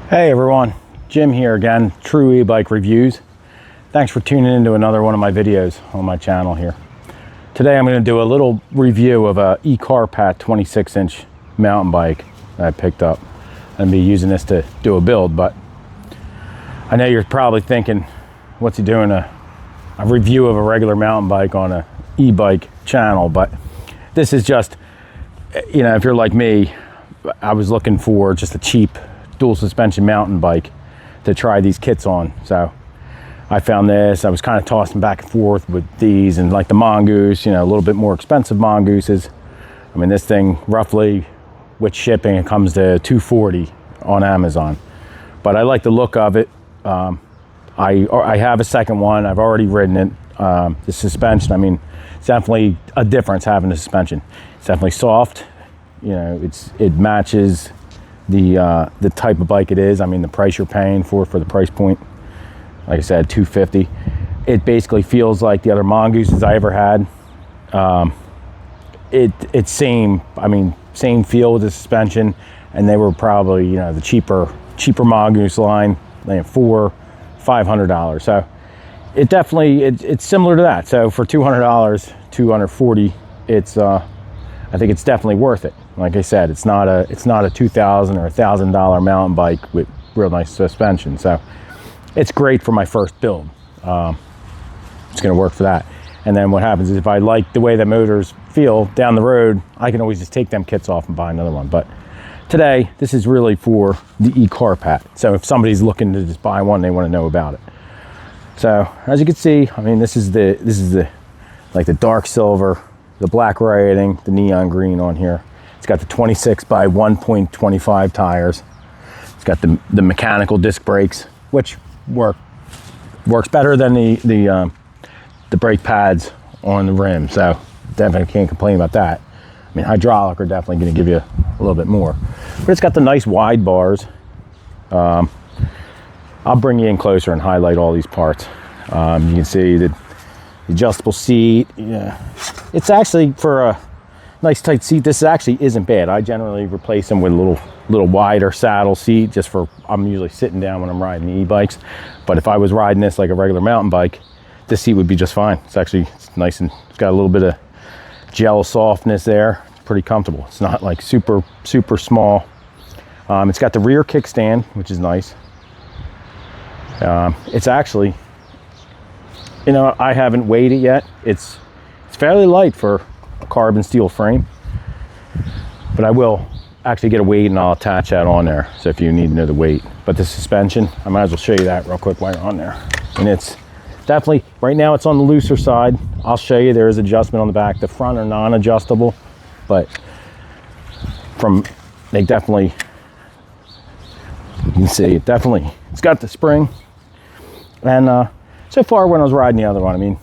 Hey everyone, Jim here again, True E-Bike Reviews. Thanks for tuning into another one of my videos on my channel here. Today I'm going to do a little review of a ECARPAT 26-inch mountain bike that I picked up. I'm going to be using this to do a build, but I know you're probably thinking, what's he doing a review of a regular mountain bike on a e-bike channel? But this is just, you know, if you're like me, I was looking for just a cheap dual suspension mountain bike to try these kits on. So I found this. I was kind of tossing back and forth with these and like the Mongoose, you know, a little bit more expensive Mongooses. I mean, this thing roughly with shipping, it comes to $240 on Amazon. But I like the look of it. I have a second one. I've already ridden it. The suspension, I mean, it's definitely a difference having the suspension. It's definitely soft. You know, it matches the type of bike it is. I mean, the price you're paying for the price point, like I said, $250. It basically feels like the other Mongooses I ever had. It's same feel with the suspension, and they were probably, you know, the cheaper Mongoose line, like $400-500. So it definitely it's similar to that. So for $200, $240, it's I think it's definitely worth it. Like I said, it's not a $2,000 or $1,000 mountain bike with real nice suspension. So it's great for my first build. It's going to work for that. And then what happens is if I like the way the motors feel down the road, I can always just take them kits off and buy another one. But today, this is really for the ECARPAT. So if somebody's looking to just buy one, they want to know about it. So as you can see, I mean, this is the like the dark silver, the black writing, the neon green on here. It's got the 26 by 1.25 tires. It's got the mechanical disc brakes, which works better than the brake pads on the rim. So definitely can't complain about that. I mean, hydraulic are definitely going to give you a little bit more. But it's got the nice wide bars. I'll bring you in closer and highlight all these parts. You can see the adjustable seat. Yeah, it's actually for a nice tight seat. This actually isn't bad. I generally replace them with a little wider saddle seat, just for, I'm usually sitting down when I'm riding the e-bikes. But if I was riding this like a regular mountain bike, this seat would be just fine. It's nice, and it's got a little bit of gel softness there. It's pretty comfortable. It's not like super small. It's got the rear kickstand, which is nice. It's actually, you know, I haven't weighed it yet. It's fairly light for a carbon steel frame, but I will actually get a weight and I'll attach that on there. So if you need to know the weight, but the suspension, I might as well show you that real quick while you're on there. And it's definitely, right now it's on the looser side. I'll show you there is adjustment on the back. The front are non-adjustable, but they definitely, you can see it definitely, it's got the spring. And so far when I was riding the other one, I mean,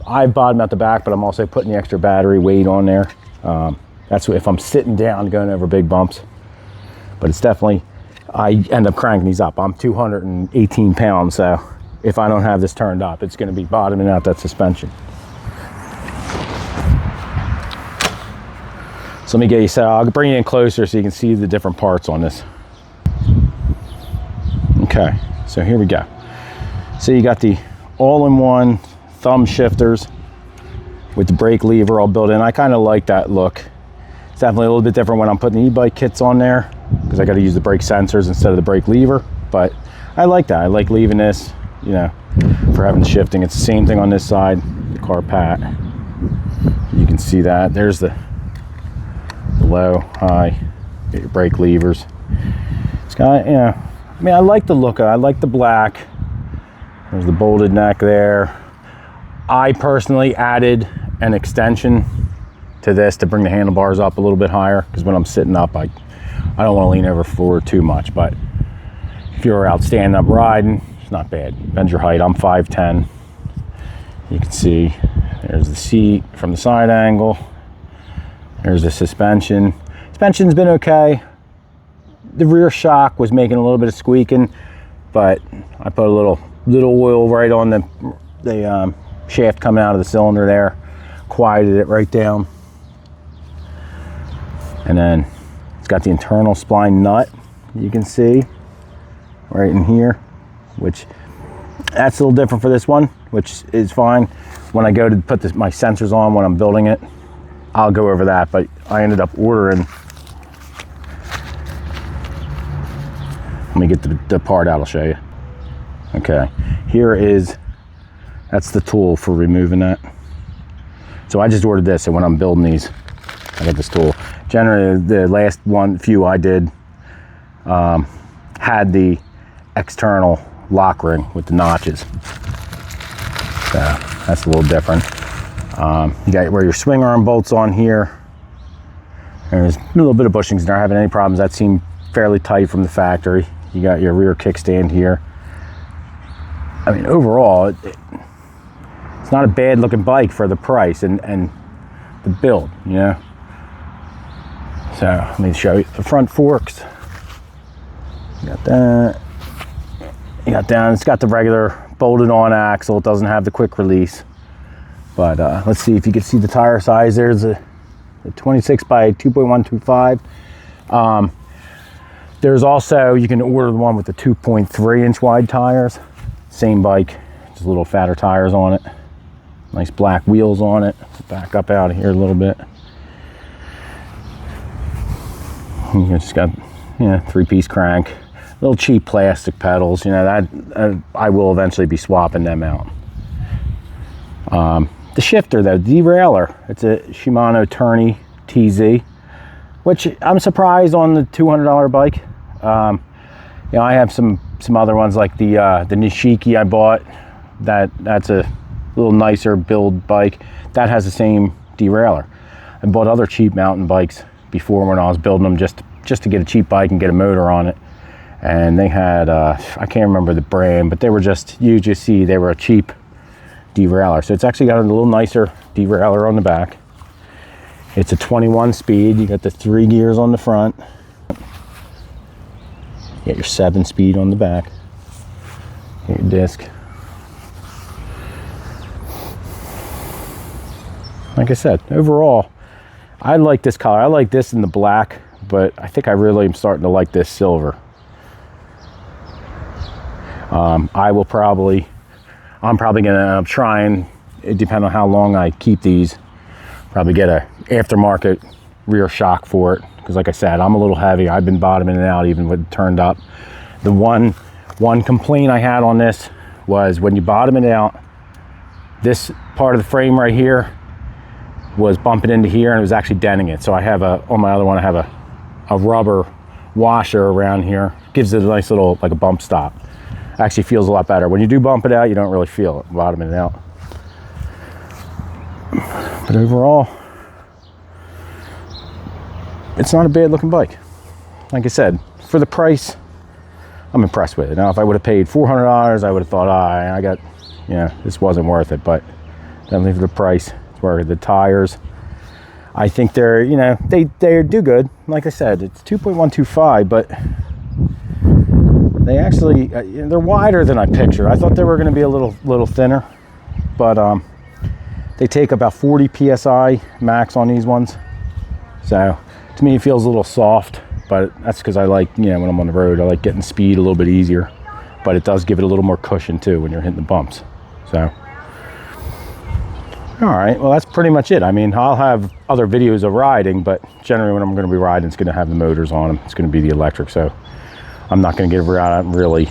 I bottomed out the back, but I'm also putting the extra battery weight on there. That's if I'm sitting down going over big bumps. But it's definitely, I end up cranking these up. I'm 218 pounds, so if I don't have this turned up, it's going to be bottoming out that suspension. So let me get you set. I'll bring you in closer so you can see the different parts on this. Okay, so here we go. So you got the all-in-one thumb shifters with the brake lever all built in. I kind of like that look. It's definitely a little bit different when I'm putting the e-bike kits on there, because I got to use the brake sensors instead of the brake lever. But I like that. I like leaving this, you know, for having the shifting. It's the same thing on this side, the ECARPAT. You can see that. There's the low, high, get your brake levers. It's got, you know, I mean, I like the look of it. I like the black. There's the bolted neck there. I personally added an extension to this to bring the handlebars up a little bit higher, because when I'm sitting up, I don't want to lean over forward too much. But if you're out standing up riding, it's not bad. Bend your height. I'm 5'10". You can see there's the seat from the side angle. There's the suspension. Suspension's been okay. The rear shock was making a little bit of squeaking, but I put a little oil right on the shaft coming out of the cylinder there, quieted it right down. And then it's got the internal spline nut, you can see. right in here, which that's a little different for this one, which is fine. When I go to put my sensors on when I'm building it, I'll go over that, but I ended up ordering. Let me get the part out, I'll show you. Okay, that's the tool for removing that. So I just ordered this, and when I'm building these, I got this tool. Generally, the last few I did had the external lock ring with the notches. So that's a little different. You got where your swing arm bolts on here. There's a little bit of bushings not having any problems. That seemed fairly tight from the factory. You got your rear kickstand here. I mean, overall, it's not a bad looking bike for the price and the build, you know. So let me show you the front forks. You got that. You got down. It's got the regular bolted on axle. It doesn't have the quick release. But let's see if you can see the tire size. There's a 26 by 2.125. There's also, you can order the one with the 2.3 inch wide tires. Same bike, just a little fatter tires on it. Nice black wheels on it. Back up out of here a little bit. You just got, 3-piece crank. Little cheap plastic pedals. You know, that I will eventually be swapping them out. The shifter though, derailleur, it's a Shimano Tourney TZ, which I'm surprised on the $200 bike. I have some other ones like the Nishiki I bought. That's a little nicer build bike. That has the same derailleur. I bought other cheap mountain bikes before when I was building them just to get a cheap bike and get a motor on it. And they had, I can't remember the brand, but they were just, you just see they were a cheap derailleur. So it's actually got a little nicer derailleur on the back. It's a 21 speed. You got the 3 gears on the front. You got your 7 speed on the back. Your disc. Like I said, overall, I like this color. I like this in the black, but I think I really am starting to like this silver. I'm probably gonna try and, it depends on how long I keep these, probably get a aftermarket rear shock for it, because like I said, I'm a little heavy. I've been bottoming it out even with it turned up. The one complaint I had on this was when you bottom it out, this part of the frame right here was bumping into here and it was actually denting it. So I have on my other one, I have a rubber washer around here. Gives it a nice little, like a bump stop. Actually feels a lot better. When you do bump it out, you don't really feel it bottoming it out. But overall, it's not a bad looking bike. Like I said, for the price, I'm impressed with it. Now, if I would have paid $400, I would have thought, this wasn't worth it. But definitely for the price, it's worth it. The tires, I think they're, they do good. Like I said, it's 2.125, but they actually, they're wider than I pictured. I thought they were going to be a little thinner, but they take about 40 PSI max on these ones. So to me, it feels a little soft, but that's because I like, when I'm on the road, I like getting speed a little bit easier, but it does give it a little more cushion too when you're hitting the bumps. So, all right, well, that's pretty much it. I mean, I'll have other videos of riding, but generally when I'm going to be riding, it's going to have the motors on them. It's going to be the electric. So I'm not going to get out and really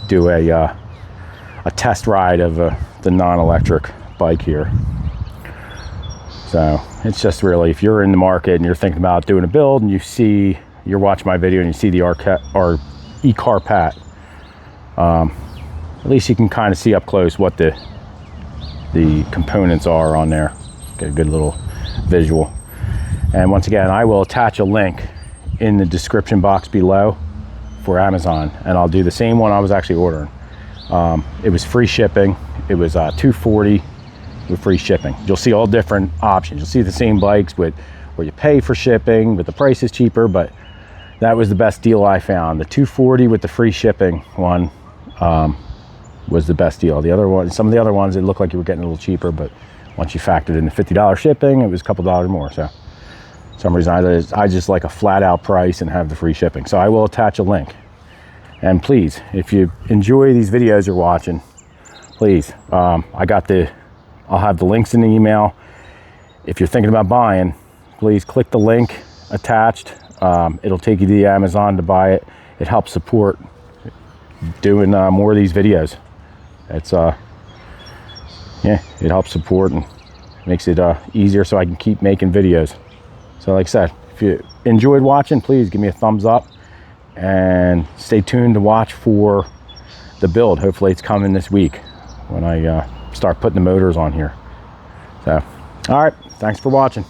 do a test ride of the non-electric bike here. So it's just really, if you're in the market and you're thinking about doing a build and you're watching my video and you see the ECARPAT, at least you can kind of see up close what the components are on there. Get a good little visual. And once again, I will attach a link in the description box below for Amazon, and I'll do the same one I was actually ordering. It was free shipping. It was $240 with free shipping. You'll see all different options. You'll see the same bikes with where you pay for shipping, but the price is cheaper. But that was the best deal I found. The $240 with the free shipping one was the best deal. The other one, some of the other ones, it looked like you were getting a little cheaper, but once you factored in the $50 shipping, it was a couple dollars more. So for some reason, I just like a flat out price and have the free shipping. So I will attach a link. And please, if you enjoy these videos you're watching, please, I'll have the links in the email. If you're thinking about buying, please click the link attached. It'll take you to the Amazon to buy it. It helps support doing more of these videos. It's yeah, it helps support and makes it easier so I can keep making videos. So like I said, if you enjoyed watching, please give me a thumbs up and stay tuned to watch for the build. Hopefully it's coming this week when I start putting the motors on here. So, all right, thanks for watching.